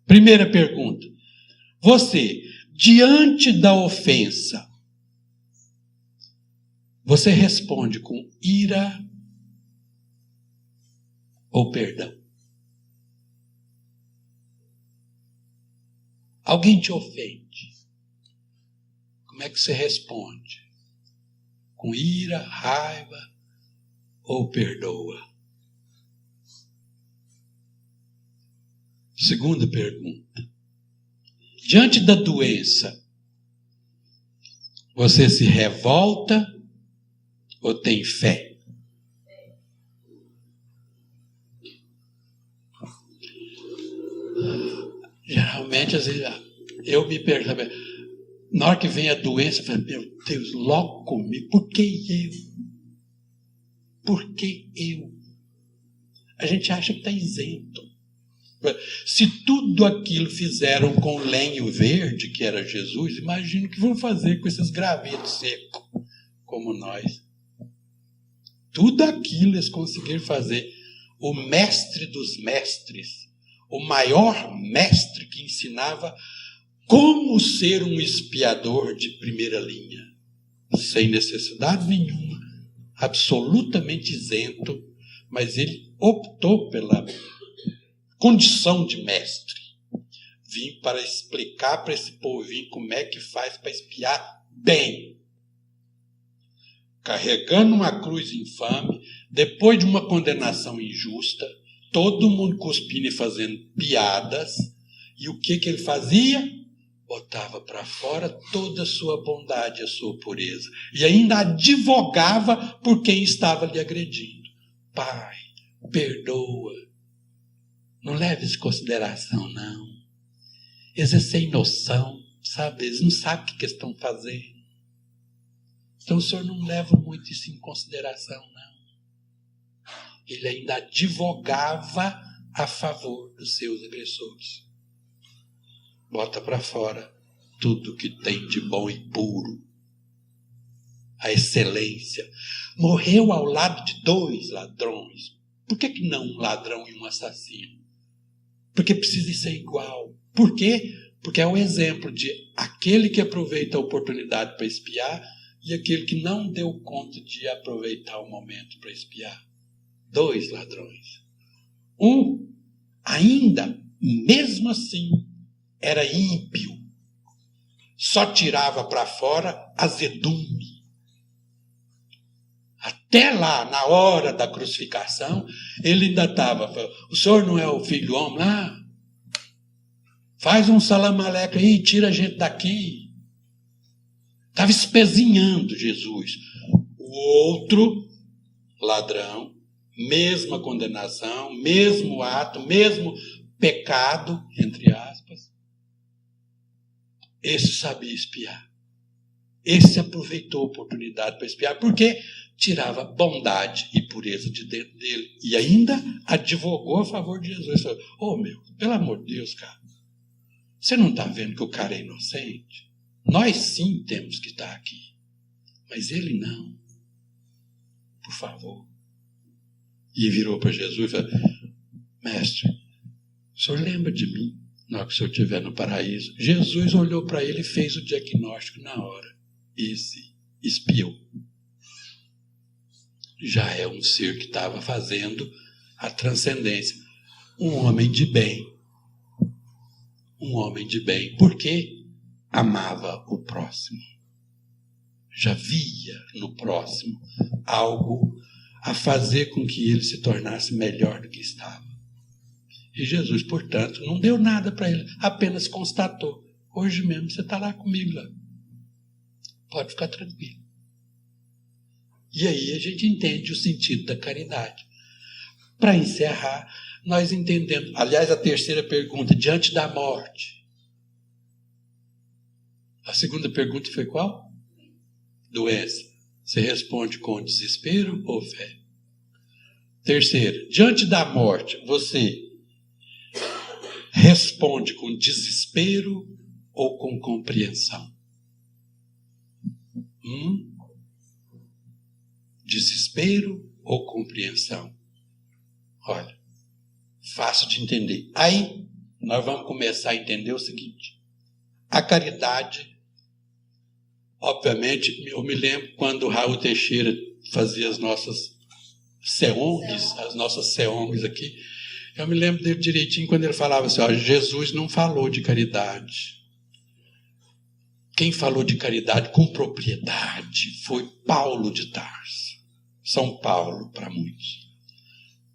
Primeira pergunta. Você, diante da ofensa, você responde com ira ou perdão? Alguém te ofende. Como é que você responde? Com ira, raiva ou perdoa? Segunda pergunta. Diante da doença, você se revolta ou tem fé? Geralmente, às vezes, eu me pergunto, na hora que vem a doença, eu falo, meu Deus, logo comigo, por que eu? Por que eu? A gente acha que está isento. Se tudo aquilo fizeram com lenho verde, que era Jesus, imagina o que vão fazer com esses gravetos secos, como nós. Tudo aquilo eles conseguiram fazer. O mestre dos mestres, o maior mestre que ensinava como ser um expiador de primeira linha, sem necessidade nenhuma, absolutamente isento, mas ele optou pela condição de mestre. Vim para explicar para esse povinho como é que faz para espiar bem. Carregando uma cruz infame, depois de uma condenação injusta, todo mundo cuspindo e fazendo piadas, e o que ele fazia? Botava para fora toda a sua bondade, a sua pureza, e ainda advogava por quem estava lhe agredindo. Pai, perdoa. Não leve isso em consideração, não. Eles é sem noção, sabe? Eles não sabem o que eles estão fazendo. Então o senhor não leva muito isso em consideração, não. Ele ainda advogava a favor dos seus agressores. Bota para fora tudo que tem de bom e puro. A excelência. Morreu ao lado de 2 ladrões. Por que não um ladrão e um assassino? Porque precisa ser igual. Por quê? Porque é o exemplo de aquele que aproveita a oportunidade para espiar e aquele que não deu conta de aproveitar o momento para espiar. 2 ladrões. Um, ainda, mesmo assim, era ímpio. Só tirava para fora azedume. Até lá, na hora da crucificação, ele ainda estava, o senhor não é o filho do homem? Ah, faz um salamaleca aí, tira a gente daqui. Estava espezinhando Jesus. O outro ladrão, mesma condenação, mesmo ato, mesmo pecado, entre aspas. Esse sabia espiar. Esse aproveitou a oportunidade para espiar, porque tirava bondade e pureza de dentro dele. E ainda advogou a favor de Jesus. Falou, oh, meu, pelo amor de Deus, cara. Você não está vendo que o cara é inocente? Nós sim temos que estar aqui. Mas ele não. Por favor. E virou para Jesus e falou, mestre, o senhor lembra de mim na hora que o senhor estiver no paraíso? Jesus olhou para ele e fez o diagnóstico na hora. Esse espiou. Já é um ser que estava fazendo a transcendência. Um homem de bem. Um homem de bem. Por quê? Amava o próximo. Já via no próximo algo a fazer com que ele se tornasse melhor do que estava. E Jesus, portanto, não deu nada para ele, apenas constatou. Hoje mesmo você está lá comigo lá. Pode ficar tranquilo. E aí a gente entende o sentido da caridade. Para encerrar, nós entendemos, aliás, a terceira pergunta, diante da morte. A segunda pergunta foi qual? Doença. Você responde com desespero ou fé? Terceiro, diante da morte, você responde com desespero ou com compreensão? Desespero ou compreensão? Olha, fácil de entender. Aí, nós vamos começar a entender o seguinte. A caridade, obviamente, eu me lembro quando o Raul Teixeira fazia as nossas CEONGs aqui, eu me lembro dele direitinho quando ele falava assim, ó, Jesus não falou de caridade. Quem falou de caridade com propriedade foi Paulo de Tarso. São Paulo para muitos.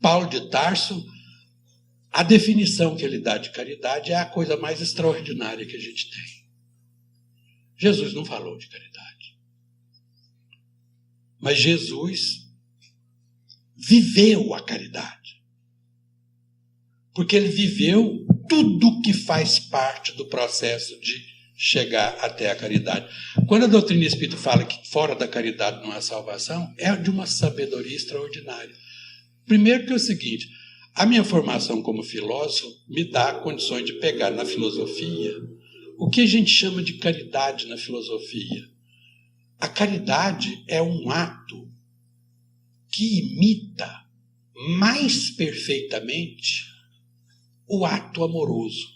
Paulo de Tarso, a definição que ele dá de caridade é a coisa mais extraordinária que a gente tem. Jesus não falou de caridade. Mas Jesus viveu a caridade. Porque ele viveu tudo que faz parte do processo de chegar até a caridade. Quando a doutrina espírita fala que fora da caridade não há salvação, é de uma sabedoria extraordinária. Primeiro que é o seguinte, a minha formação como filósofo me dá condições de pegar na filosofia o que a gente chama de caridade na filosofia. A caridade é um ato que imita mais perfeitamente o ato amoroso.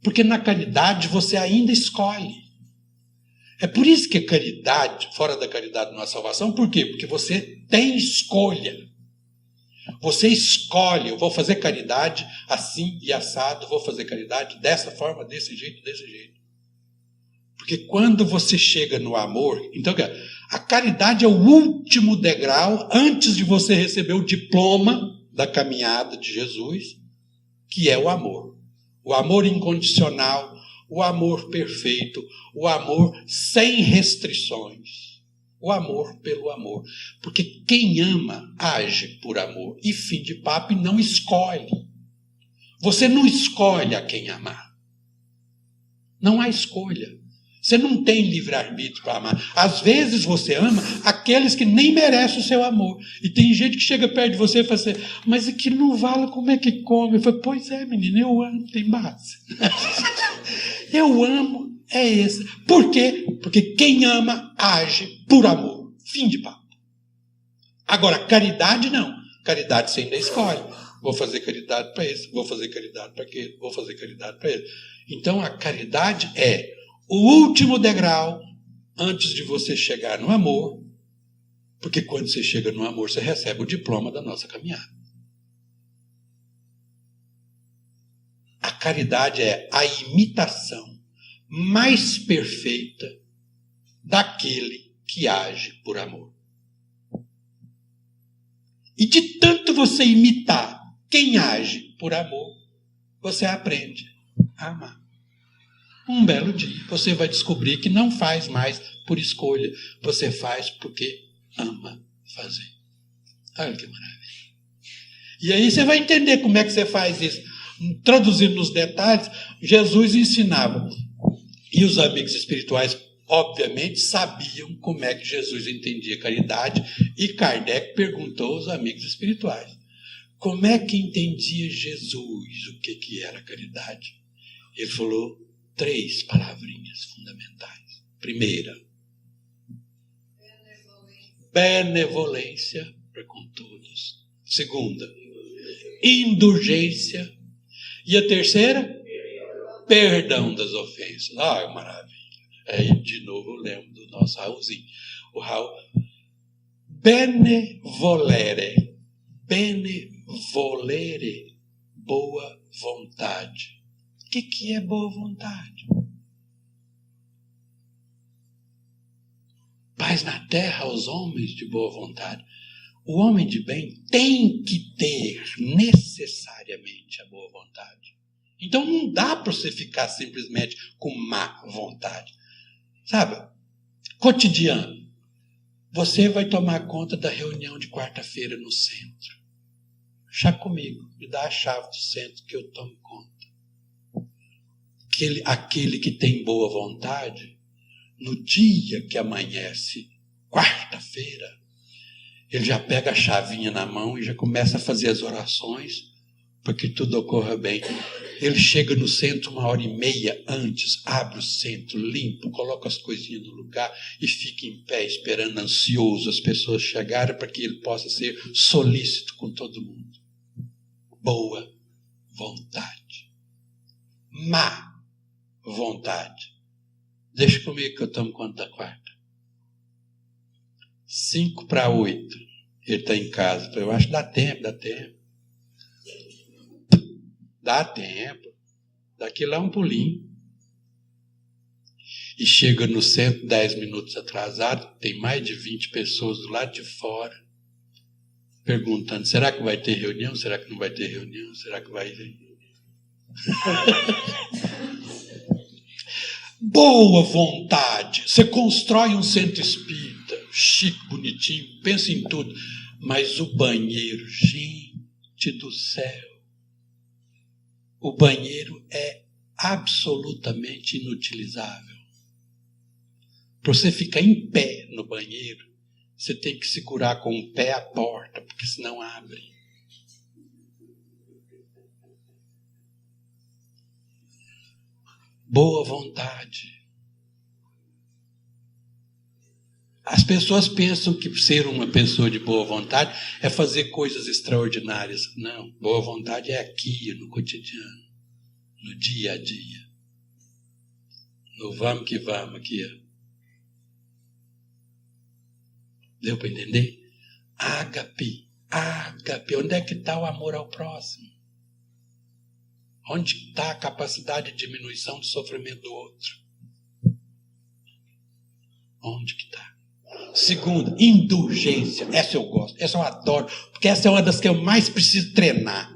Porque na caridade você ainda escolhe. É por isso que a caridade, fora da caridade não há salvação. Por quê? Porque você tem escolha. Você escolhe, eu vou fazer caridade assim e assado, vou fazer caridade dessa forma, desse jeito, desse jeito. Porque quando você chega no amor, então a caridade é o último degrau antes de você receber o diploma da caminhada de Jesus, que é o amor. O amor incondicional, o amor perfeito, o amor sem restrições. O amor pelo amor. Porque quem ama, age por amor. E fim de papo, e não escolhe. Você não escolhe a quem amar. Não há escolha. Você não tem livre-arbítrio para amar. Às vezes você ama aqueles que nem merecem o seu amor. E tem gente que chega perto de você e fala assim, mas aqui não vale, como é que come? Eu falo, pois é, menino, eu amo, tem base. Eu amo, é esse. Por quê? Porque quem ama, age por amor. Fim de papo. Agora, caridade não. Caridade você ainda escolhe. Vou fazer caridade para esse, vou fazer caridade para aquele, vou fazer caridade para ele. Então, a caridade é o último degrau antes de você chegar no amor, porque quando você chega no amor, você recebe o diploma da nossa caminhada. A caridade é a imitação mais perfeita daquele que age por amor. E de tanto você imitar quem age por amor, você aprende a amar. Um belo dia, você vai descobrir que não faz mais por escolha. Você faz porque ama fazer. Olha que maravilha. E aí você vai entender como é que você faz isso. Traduzindo nos detalhes, Jesus ensinava. E os amigos espirituais, obviamente, sabiam como é que Jesus entendia caridade. E Kardec perguntou aos amigos espirituais. Como é que entendia Jesus o que era caridade? Ele falou 3 palavrinhas fundamentais. Primeira, benevolência para com todos. Segunda, indulgência. E a terceira, perdão das ofensas. Ah, maravilha. Aí, de novo, eu lembro do nosso Raulzinho. O Raul, benevolere. Benevolere, boa vontade. O que é boa vontade? Paz na terra aos homens de boa vontade. O homem de bem tem que ter necessariamente a boa vontade. Então não dá para você ficar simplesmente com má vontade. Sabe? Cotidiano. Você vai tomar conta da reunião de quarta-feira no centro. Chá comigo, me dá a chave do centro que eu tomo conta. Aquele que tem boa vontade, no dia que amanhece quarta-feira, ele já pega a chavinha na mão e já começa a fazer as orações para que tudo ocorra bem. Ele chega no centro 1h30 antes, abre o centro, limpa, coloca as coisinhas no lugar e fica em pé esperando ansioso as pessoas chegarem para que ele possa ser solícito com todo mundo. Boa vontade. Má vontade. Deixa comigo que eu tomo conta da quarta. 7:55, ele está em casa. Eu acho que dá tempo. Dá tempo. Daqui lá um pulinho. E chega no centro 10 minutos atrasado, tem mais de 20 pessoas do lado de fora, perguntando, será que vai ter reunião? Será que não vai ter reunião? Será que vai... Boa vontade. Você constrói um centro espírita, chique, bonitinho, pensa em tudo. Mas o banheiro, gente do céu, o banheiro é absolutamente inutilizável. Para você ficar em pé no banheiro, você tem que segurar com o pé a porta, porque senão abre. Boa vontade. As pessoas pensam que ser uma pessoa de boa vontade é fazer coisas extraordinárias. Não, boa vontade é aqui, no cotidiano, no dia a dia. No vamos que vamos aqui. Deu para entender? Ágape. Onde é que está o amor ao próximo? Onde está a capacidade de diminuição do sofrimento do outro? Onde que está? Segundo, indulgência. Essa eu gosto, essa eu adoro, porque essa é uma das que eu mais preciso treinar.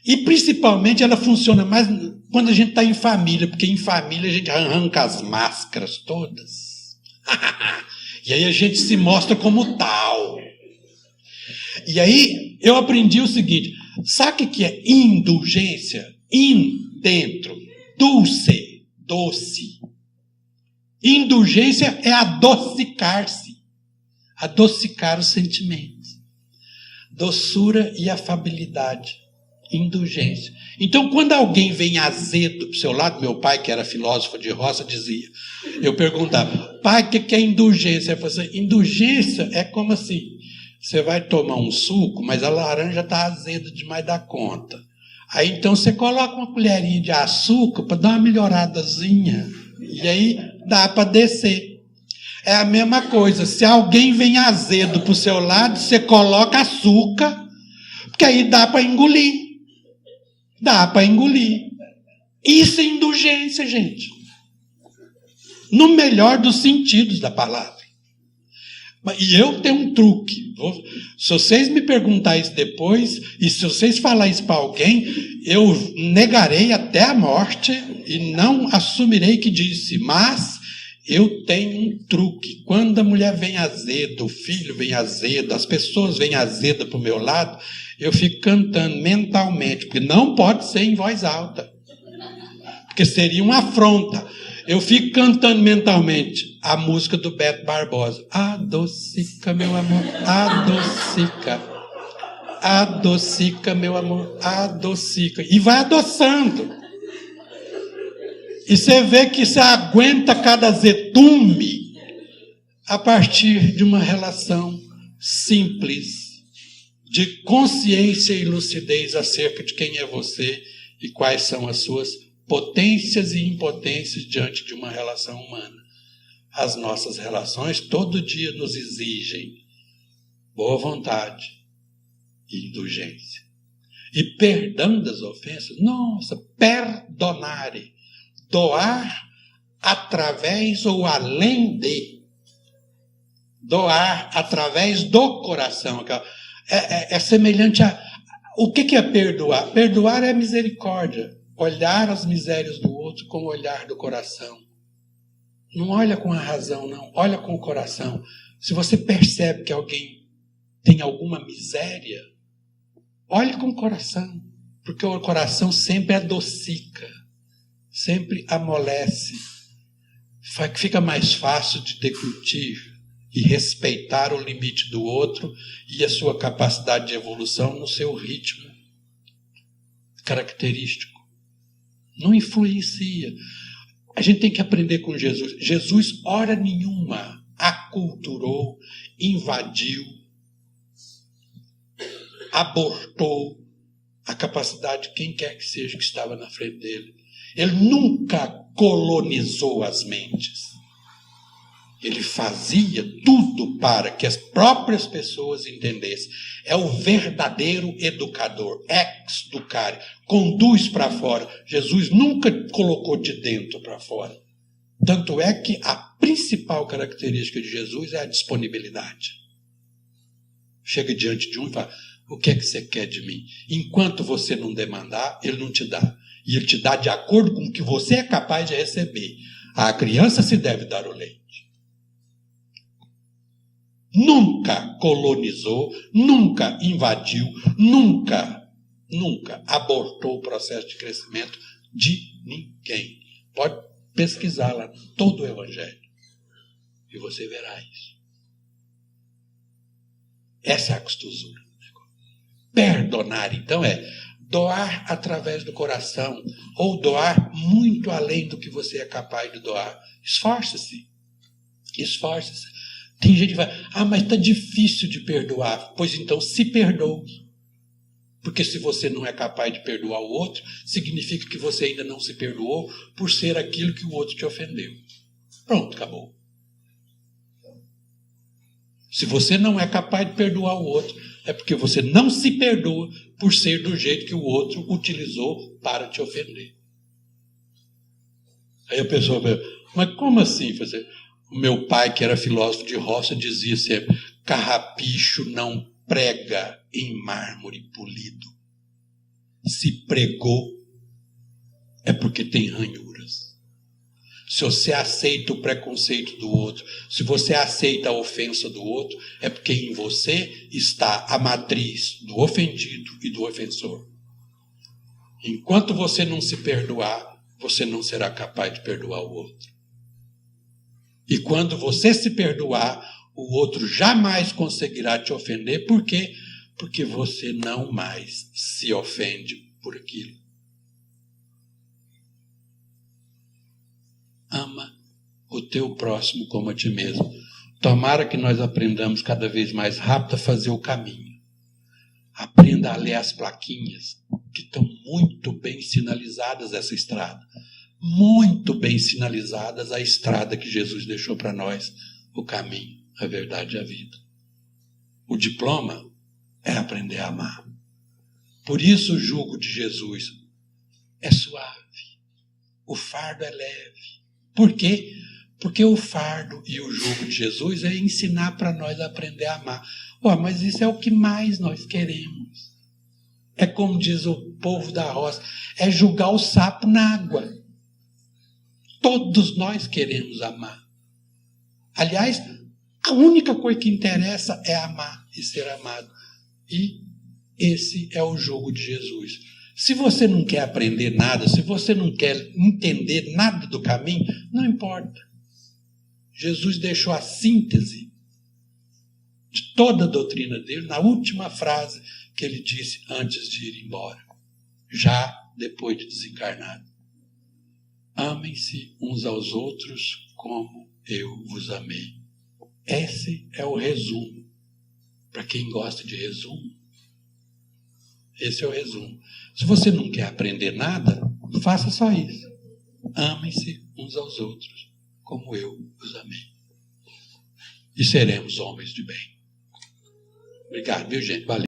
E principalmente ela funciona mais quando a gente está em família, porque em família a gente arranca as máscaras todas. E aí a gente se mostra como tal. E aí eu aprendi o seguinte, sabe o que é indulgência? Dentro, doce. Indulgência é adocicar-se, adocicar os sentimentos. Doçura e afabilidade, indulgência. Então, quando alguém vem azedo para o seu lado, meu pai, que era filósofo de roça, dizia, eu perguntava, pai, o que é indulgência? Eu falei assim, indulgência é como assim, você vai tomar um suco, mas a laranja está azeda demais da conta. Aí então você coloca uma colherinha de açúcar para dar uma melhoradazinha. E aí dá para descer. É a mesma coisa. Se alguém vem azedo para o seu lado, você coloca açúcar, porque aí dá para engolir. Isso é indulgência, gente. No melhor dos sentidos da palavra. E eu tenho um truque. Se vocês me perguntarem isso depois, e se vocês falarem isso para alguém, eu negarei até a morte e não assumirei que disse. Mas eu tenho um truque. Quando a mulher vem azeda, o filho vem azedo, as pessoas vêm azeda para o meu lado, eu fico cantando mentalmente, porque não pode ser em voz alta, porque seria uma afronta. Eu fico cantando mentalmente a música do Beto Barbosa. Adocica, meu amor, adocica. Adocica, meu amor, adocica. E vai adoçando. E você vê que você aguenta cada zetume a partir de uma relação simples, de consciência e lucidez acerca de quem é você e quais são as suas potências e impotências diante de uma relação humana. As nossas relações todo dia nos exigem boa vontade e indulgência. E perdão das ofensas, nossa, perdonare, doar através ou além de, doar através do coração. É semelhante a... O que é perdoar? Perdoar é misericórdia. Olhar as misérias do outro com o olhar do coração. Não olha com a razão, não. Olha com o coração. Se você percebe que alguém tem alguma miséria, olhe com o coração. Porque o coração sempre adocica, sempre amolece. Fica mais fácil de deglutir e respeitar o limite do outro e a sua capacidade de evolução no seu ritmo característico. Não influencia. A gente tem que aprender com Jesus. Jesus, hora nenhuma, aculturou, invadiu, abortou a capacidade de quem quer que seja que estava na frente dele. Ele nunca colonizou as mentes. Ele fazia tudo para que as próprias pessoas entendessem. É o verdadeiro educador, ex-ducare, conduz para fora. Jesus nunca colocou de dentro para fora. Tanto é que a principal característica de Jesus é a disponibilidade. Chega diante de um e fala: o que é que você quer de mim? Enquanto você não demandar, ele não te dá. E ele te dá de acordo com o que você é capaz de receber. A criança se deve dar o leite. Nunca colonizou, nunca invadiu, nunca abortou o processo de crescimento de ninguém. Pode pesquisar lá todo o Evangelho e você verá isso. Essa é a costosura. Perdonar, então, é doar através do coração ou doar muito além do que você é capaz de doar. Esforce-se. Esforce-se. Tem gente que vai: mas está difícil de perdoar. Pois então, se perdoe. Porque se você não é capaz de perdoar o outro, significa que você ainda não se perdoou por ser aquilo que o outro te ofendeu. Pronto, acabou. Se você não é capaz de perdoar o outro, é porque você não se perdoa por ser do jeito que o outro utilizou para te ofender. Aí a pessoa vai: mas como assim? O meu pai, que era filósofo de roça, dizia sempre: carrapicho não prega em mármore polido. Se pregou, é porque tem ranhuras. Se você aceita o preconceito do outro, se você aceita a ofensa do outro, é porque em você está a matriz do ofendido e do ofensor. Enquanto você não se perdoar, você não será capaz de perdoar o outro. E quando você se perdoar, o outro jamais conseguirá te ofender. Por quê? Porque você não mais se ofende por aquilo. Ama o teu próximo como a ti mesmo. Tomara que nós aprendamos cada vez mais rápido a fazer o caminho. Aprenda a ler as plaquinhas que estão muito bem sinalizadas essa estrada. Muito bem sinalizadas a estrada que Jesus deixou para nós, o caminho, a verdade e a vida. O diploma é aprender a amar. Por isso o jugo de Jesus é suave, o fardo é leve. Por quê? Porque o fardo e o jugo de Jesus é ensinar para nós a aprender a amar. Mas isso é o que mais nós queremos. É como diz o povo da roça, é jogar o sapo na água. Todos nós queremos amar. Aliás, a única coisa que interessa é amar e ser amado. E esse é o jugo de Jesus. Se você não quer aprender nada, se você não quer entender nada do caminho, não importa. Jesus deixou a síntese de toda a doutrina dele na última frase que ele disse antes de ir embora, já depois de desencarnado. Amem-se uns aos outros como eu vos amei. Esse é o resumo. Para quem gosta de resumo, esse é o resumo. Se você não quer aprender nada, faça só isso. Amem-se uns aos outros como eu vos amei. E seremos homens de bem. Obrigado, viu, gente? Valeu.